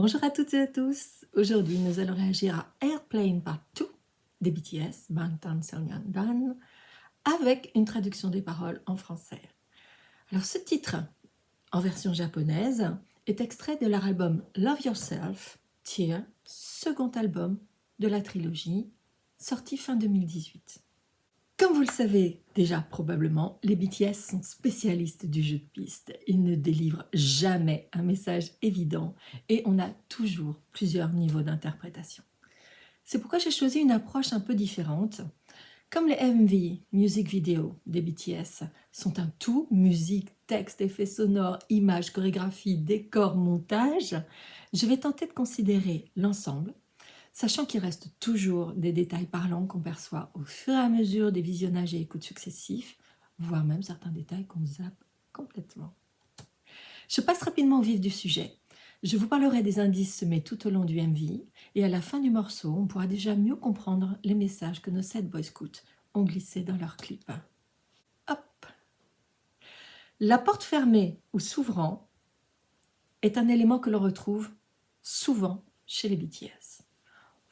Bonjour à toutes et à tous. Aujourd'hui, nous allons réagir à Airplane Part 2 des BTS, Bangtan Sonyeondan, avec une traduction des paroles en français. Alors, ce titre, en version japonaise, est extrait de leur album Love Yourself, Tear, second album de la trilogie, sorti fin 2018. Comme vous le savez déjà probablement, les BTS sont spécialistes du jeu de piste. Ils ne délivrent jamais un message évident et on a toujours plusieurs niveaux d'interprétation. C'est pourquoi j'ai choisi une approche un peu différente. Comme les MV, music video des BTS, sont un tout, musique, texte, effets sonores, images, chorégraphie, décor, montage, je vais tenter de considérer l'ensemble, sachant qu'il reste toujours des détails parlants qu'on perçoit au fur et à mesure des visionnages et écoutes successifs, voire même certains détails qu'on zappe complètement. Je passe rapidement au vif du sujet. Je vous parlerai des indices semés tout au long du MV, et à la fin du morceau, on pourra déjà mieux comprendre les messages que nos 7 Boy Scouts ont glissés dans leurs clips. Hop! La porte fermée ou s'ouvrant est un élément que l'on retrouve souvent chez les BTS.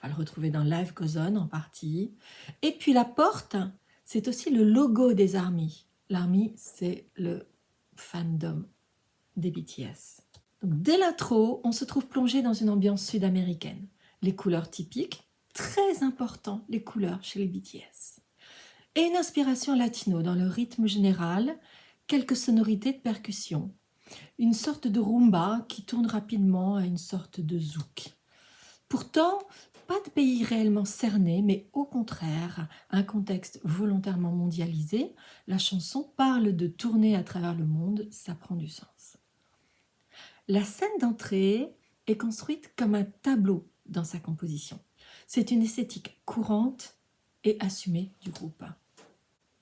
On va le retrouver dans Life Goes On en partie. Et puis la porte, c'est aussi le logo des ARMY. L'ARMY, c'est le fandom des BTS. Donc, dès l'intro, on se trouve plongé dans une ambiance sud-américaine. Les couleurs typiques, très important, les couleurs chez les BTS. Et une inspiration latino dans le rythme général, quelques sonorités de percussion. Une sorte de rumba qui tourne rapidement à une sorte de zouk. Pourtant, pas de pays réellement cerné, mais au contraire, un contexte volontairement mondialisé. La chanson parle de tourner à travers le monde, ça prend du sens. La scène d'entrée est construite comme un tableau dans sa composition. C'est une esthétique courante et assumée du groupe.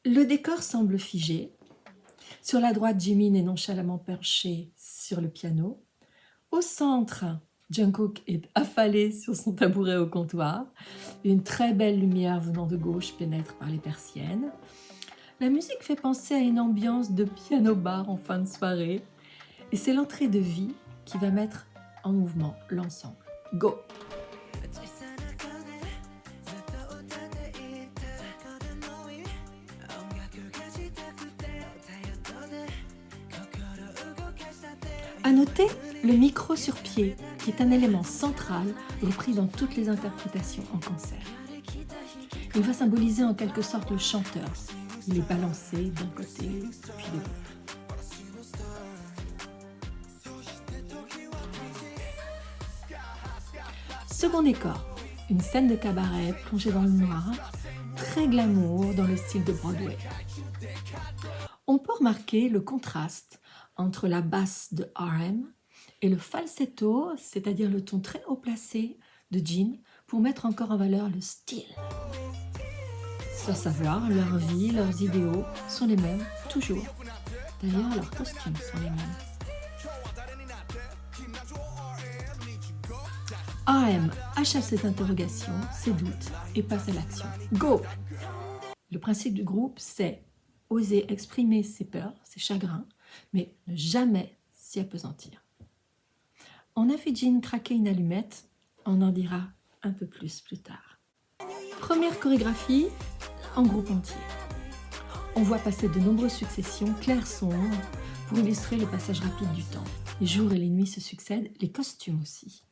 Le décor semble figé. Sur la droite, Jimin est nonchalamment perché sur le piano. Au centre, Jungkook est affalé sur son tabouret au comptoir. Une très belle lumière venant de gauche pénètre par les persiennes. La musique fait penser à une ambiance de piano-bar en fin de soirée. Et c'est l'entrée de vie qui va mettre en mouvement l'ensemble. Go! À noter le micro sur pied, qui est un élément central repris dans toutes les interprétations en concert. Il va symboliser en quelque sorte le chanteur. Il est balancé d'un côté puis de l'autre. Second décor, une scène de cabaret plongée dans le noir, très glamour dans le style de Broadway. On peut remarquer le contraste entre la basse de RM et le falsetto, c'est-à-dire le ton très haut placé de Jin, pour mettre encore en valeur le style. Sans savoir, leur vie, leurs idéaux sont les mêmes, toujours. D'ailleurs, leurs costumes sont les mêmes. RM achève ses interrogations, ses doutes et passe à l'action. Go! Le principe du groupe, c'est oser exprimer ses peurs, ses chagrins, mais ne jamais s'y appesantir. On a vu Jin craquer une allumette, on en dira un peu plus tard. Première chorégraphie en groupe entier. On voit passer de nombreuses successions clair-sombre pour illustrer le passage rapide du temps. Les jours et les nuits se succèdent, les costumes aussi.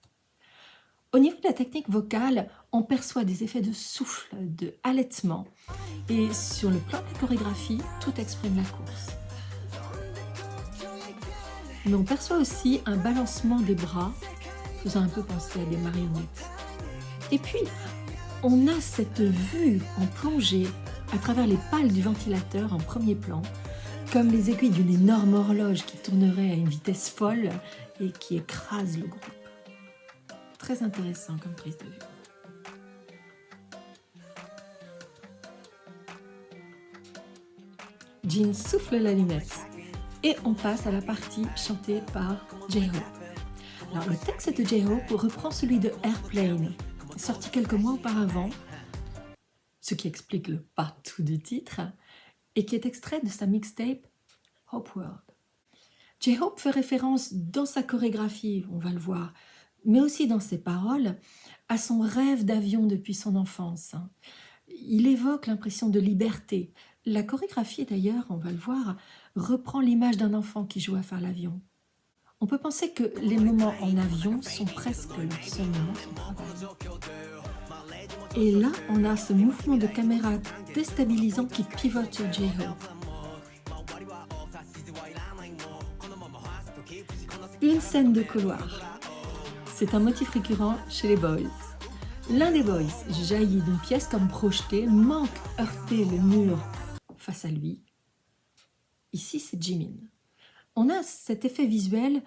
Au niveau de la technique vocale, on perçoit des effets de souffle, de halètement. Et sur le plan de la chorégraphie, tout exprime la course. Mais on perçoit aussi un balancement des bras, faisant un peu penser à des marionnettes. Et puis, on a cette vue en plongée à travers les pales du ventilateur en premier plan, comme les aiguilles d'une énorme horloge qui tournerait à une vitesse folle et qui écrase le groupe. Très intéressant comme prise de vue. Jin souffle l'allumette et on passe à la partie chantée par J-Hope. Alors le texte de J-Hope reprend celui de Airplane, sorti quelques mois auparavant, ce qui explique le partout du titre, et qui est extrait de sa mixtape Hope World. J-Hope fait référence dans sa chorégraphie, on va le voir, mais aussi dans ses paroles, à son rêve d'avion depuis son enfance. Il évoque l'impression de liberté. La chorégraphie, d'ailleurs, on va le voir, reprend l'image d'un enfant qui joue à faire l'avion. On peut penser que les moments en avion sont presque leurs seuls moments sans travail. Et là, on a ce mouvement de caméra déstabilisant qui pivote sur J-Hope. Une scène de couloir. C'est un motif récurrent chez les boys. L'un des boys jaillit d'une pièce comme projeté, manque heurter le mur face à lui. Ici, c'est Jimin. On a cet effet visuel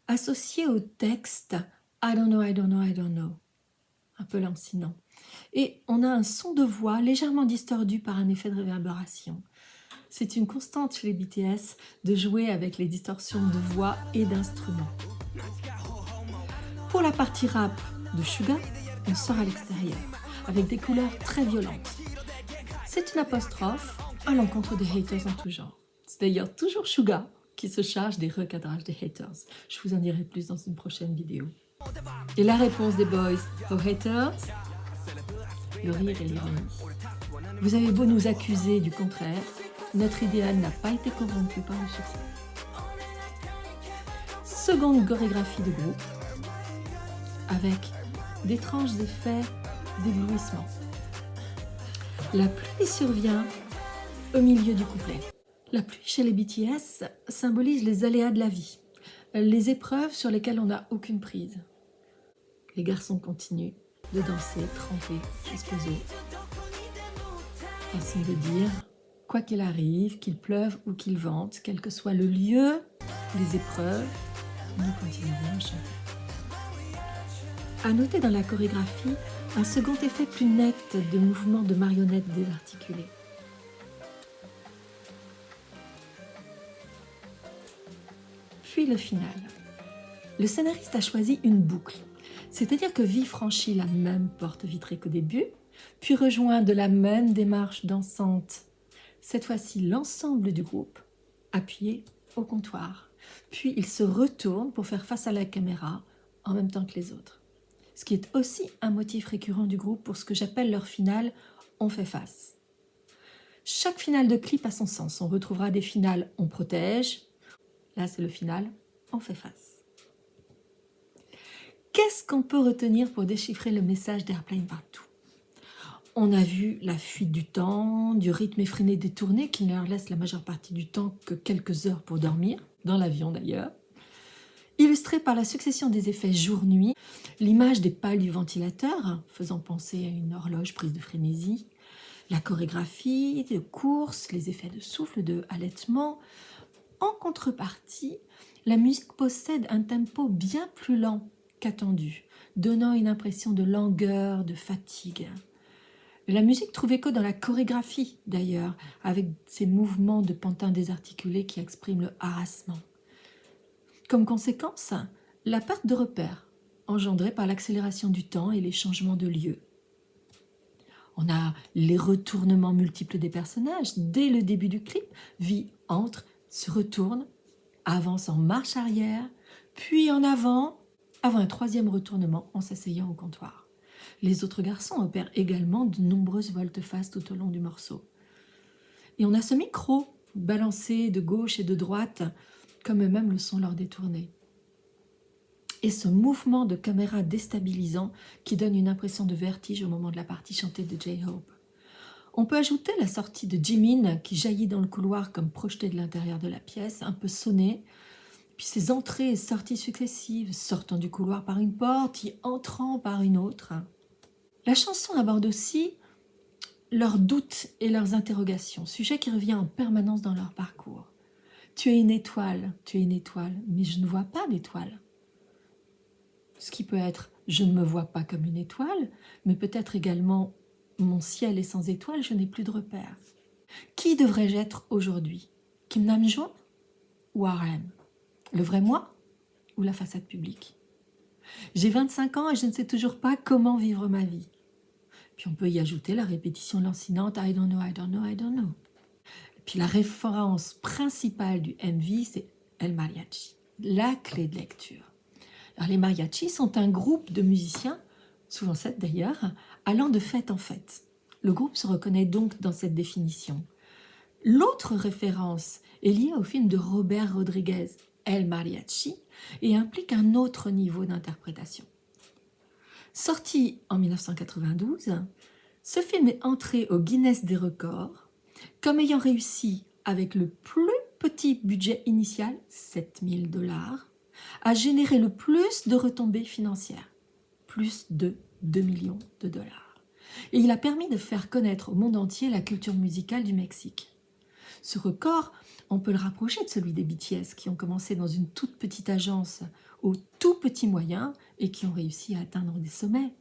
associé au texte « I don't know, I don't know, I don't know », un peu lancinant. Et on a un son de voix légèrement distordu par un effet de réverbération. C'est une constante chez les BTS de jouer avec les distorsions de voix et d'instruments. Pour la partie rap de Suga, on sort à l'extérieur, avec des couleurs très violentes. C'est une apostrophe à l'encontre des haters en tout genre. C'est d'ailleurs toujours Suga qui se charge des recadrages des haters. Je vous en dirai plus dans une prochaine vidéo. Et la réponse des boys aux haters, le rire et l'ironie. Vous avez beau nous accuser du contraire, notre idéal n'a pas été corrompu par le succès. Seconde chorégraphie de groupe, avec d'étranges effets d'éblouissement. La pluie survient au milieu du couplet. La pluie chez les BTS symbolise les aléas de la vie, les épreuves sur lesquelles on n'a aucune prise. Les garçons continuent de danser, trempés jusqu'aux os. Façon de dire, quoi qu'il arrive, qu'il pleuve ou qu'il vente, quel que soit le lieu, les épreuves, nous continuerons à chanter. À noter dans la chorégraphie un second effet plus net de mouvements de marionnettes désarticulées. Puis le final. Le scénariste a choisi une boucle, c'est-à-dire que V franchit la même porte vitrée qu'au début, puis rejoint de la même démarche dansante, cette fois-ci l'ensemble du groupe, appuyé au comptoir. Puis il se retourne pour faire face à la caméra en même temps que les autres. Ce qui est aussi un motif récurrent du groupe pour ce que j'appelle leur finale « On fait face ». Chaque finale de clip a son sens. On retrouvera des finales « On protège ». Là, c'est le final « On fait face ». Qu'est-ce qu'on peut retenir pour déchiffrer le message d'Airplane Part 2 ? On a vu la fuite du temps, du rythme effréné des tournées qui ne leur laisse la majeure partie du temps que quelques heures pour dormir, dans l'avion d'ailleurs. Illustré par la succession des effets jour-nuit, l'image des pales du ventilateur, faisant penser à une horloge prise de frénésie, la chorégraphie de course, les effets de souffle, de halètement. En contrepartie, la musique possède un tempo bien plus lent qu'attendu, donnant une impression de langueur, de fatigue. La musique trouve écho dans la chorégraphie d'ailleurs, avec ces mouvements de pantin désarticulés qui expriment le harassement. Comme conséquence, la perte de repère, engendrée par l'accélération du temps et les changements de lieu. On a les retournements multiples des personnages. Dès le début du clip, V entre, se retourne, avance en marche arrière, puis en avant un troisième retournement en s'asseyant au comptoir. Les autres garçons opèrent également de nombreuses volte-face tout au long du morceau. Et on a ce micro balancé de gauche et de droite, comme eux-mêmes le sont lors des tournées. Et ce mouvement de caméra déstabilisant qui donne une impression de vertige au moment de la partie chantée de J-Hope. On peut ajouter la sortie de Jimin qui jaillit dans le couloir comme projeté de l'intérieur de la pièce, un peu sonné, puis ses entrées et sorties successives, sortant du couloir par une porte, y entrant par une autre. La chanson aborde aussi leurs doutes et leurs interrogations, sujet qui revient en permanence dans leur parcours. Tu es une étoile, mais je ne vois pas d'étoile. Ce qui peut être « je ne me vois pas comme une étoile », mais peut-être également « mon ciel est sans étoile, je n'ai plus de repères ». Qui devrais-je être aujourd'hui? Kim Namjoon ou RM? Le vrai moi ou la façade publique? J'ai 25 ans et je ne sais toujours pas comment vivre ma vie. Puis on peut y ajouter la répétition lancinante « I don't know, I don't know, I don't know ». Puis la référence principale du MV, c'est El Mariachi, la clé de lecture. Alors, les mariachis sont un groupe de musiciens, souvent 7 d'ailleurs, allant de fête en fête. Le groupe se reconnaît donc dans cette définition. L'autre référence est liée au film de Robert Rodriguez, El Mariachi, et implique un autre niveau d'interprétation. Sorti en 1992, ce film est entré au Guinness des records comme ayant réussi, avec le plus petit budget initial, 7 000 $, à générer le plus de retombées financières, plus de 2 millions de $. Et il a permis de faire connaître au monde entier la culture musicale du Mexique. Ce record, on peut le rapprocher de celui des BTS qui ont commencé dans une toute petite agence aux tout petits moyens et qui ont réussi à atteindre des sommets.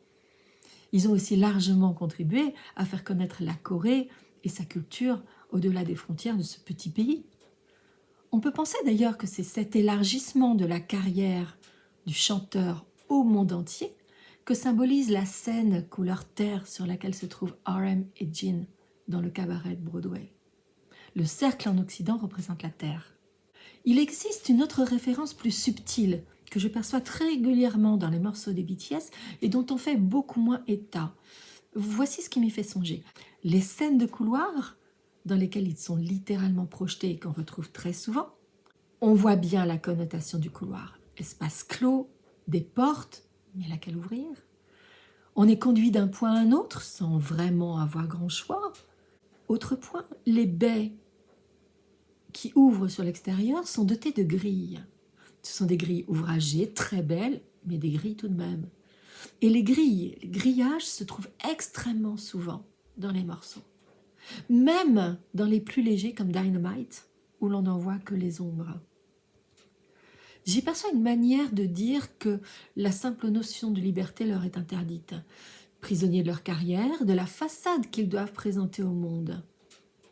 Ils ont aussi largement contribué à faire connaître la Corée et sa culture au-delà des frontières de ce petit pays. On peut penser d'ailleurs que c'est cet élargissement de la carrière du chanteur au monde entier que symbolise la scène couleur terre sur laquelle se trouvent RM et Jin dans le cabaret de Broadway. Le cercle en Occident représente la terre. Il existe une autre référence plus subtile que je perçois très régulièrement dans les morceaux des BTS et dont on fait beaucoup moins état. Voici ce qui m'y fait songer. Les scènes de couloir, dans lesquelles ils sont littéralement projetés et qu'on retrouve très souvent, on voit bien la connotation du couloir. Espace clos, des portes, mais laquelle ouvrir? On est conduit d'un point à un autre sans vraiment avoir grand choix. Autre point, les baies qui ouvrent sur l'extérieur sont dotées de grilles. Ce sont des grilles ouvragées, très belles, mais des grilles tout de même. Et les grillages se trouvent extrêmement souvent dans les morceaux. Même dans les plus légers comme Dynamite, où l'on n'en voit que les ombres. J'y perçois une manière de dire que la simple notion de liberté leur est interdite. Prisonniers de leur carrière, de la façade qu'ils doivent présenter au monde.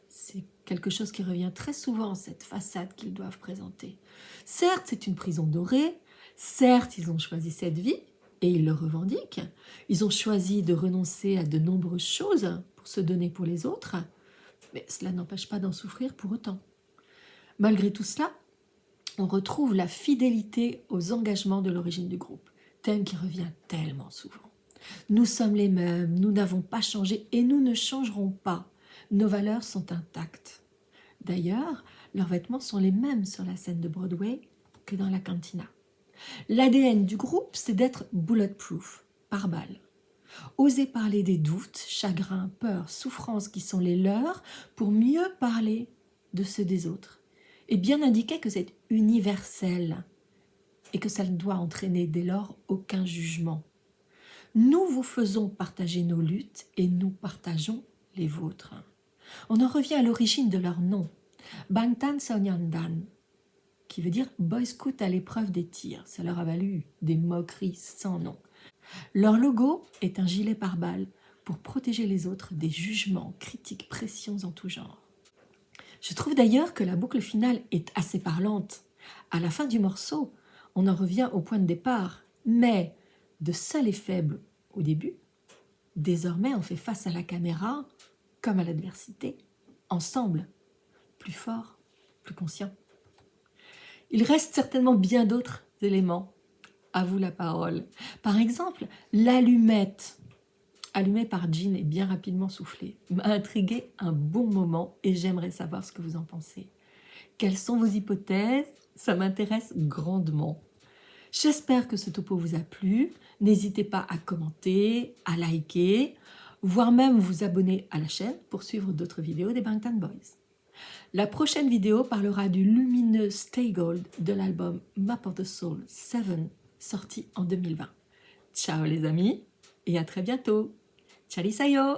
C'est quelque chose qui revient très souvent, cette façade qu'ils doivent présenter. Certes, c'est une prison dorée, certes, ils ont choisi cette vie, et ils le revendiquent. Ils ont choisi de renoncer à de nombreuses choses pour se donner pour les autres, mais cela n'empêche pas d'en souffrir pour autant. Malgré tout cela, on retrouve la fidélité aux engagements de l'origine du groupe, thème qui revient tellement souvent. Nous sommes les mêmes, nous n'avons pas changé et nous ne changerons pas. Nos valeurs sont intactes. D'ailleurs, leurs vêtements sont les mêmes sur la scène de Broadway que dans la cantina. L'ADN du groupe, c'est d'être bulletproof, par balle. Oser parler des doutes, chagrins, peurs, souffrances qui sont les leurs pour mieux parler de ceux des autres. Et bien indiquer que c'est universel et que ça ne doit entraîner dès lors aucun jugement. Nous vous faisons partager nos luttes et nous partageons les vôtres. On en revient à l'origine de leur nom, Bangtan Sonyeondan, qui veut dire Boy Scout à l'épreuve des tirs. Ça leur a valu des moqueries sans nom. Leur logo est un gilet pare-balles pour protéger les autres des jugements, critiques, pressions en tout genre. Je trouve d'ailleurs que la boucle finale est assez parlante. À la fin du morceau, on en revient au point de départ, mais de seul et faible au début, désormais on fait face à la caméra comme à l'adversité, ensemble, plus fort, plus conscient. Il reste certainement bien d'autres éléments. À vous la parole. Par exemple, l'allumette, allumée par Jin et bien rapidement soufflée, m'a intrigué un bon moment et j'aimerais savoir ce que vous en pensez. Quelles sont vos hypothèses? Ça m'intéresse grandement. J'espère que ce topo vous a plu. N'hésitez pas à commenter, à liker, voire même vous abonner à la chaîne pour suivre d'autres vidéos des Bangtan Boys. La prochaine vidéo parlera du lumineux Stay Gold de l'album Map of the Soul 7, sorti en 2020. Ciao les amis et à très bientôt. Charisayo!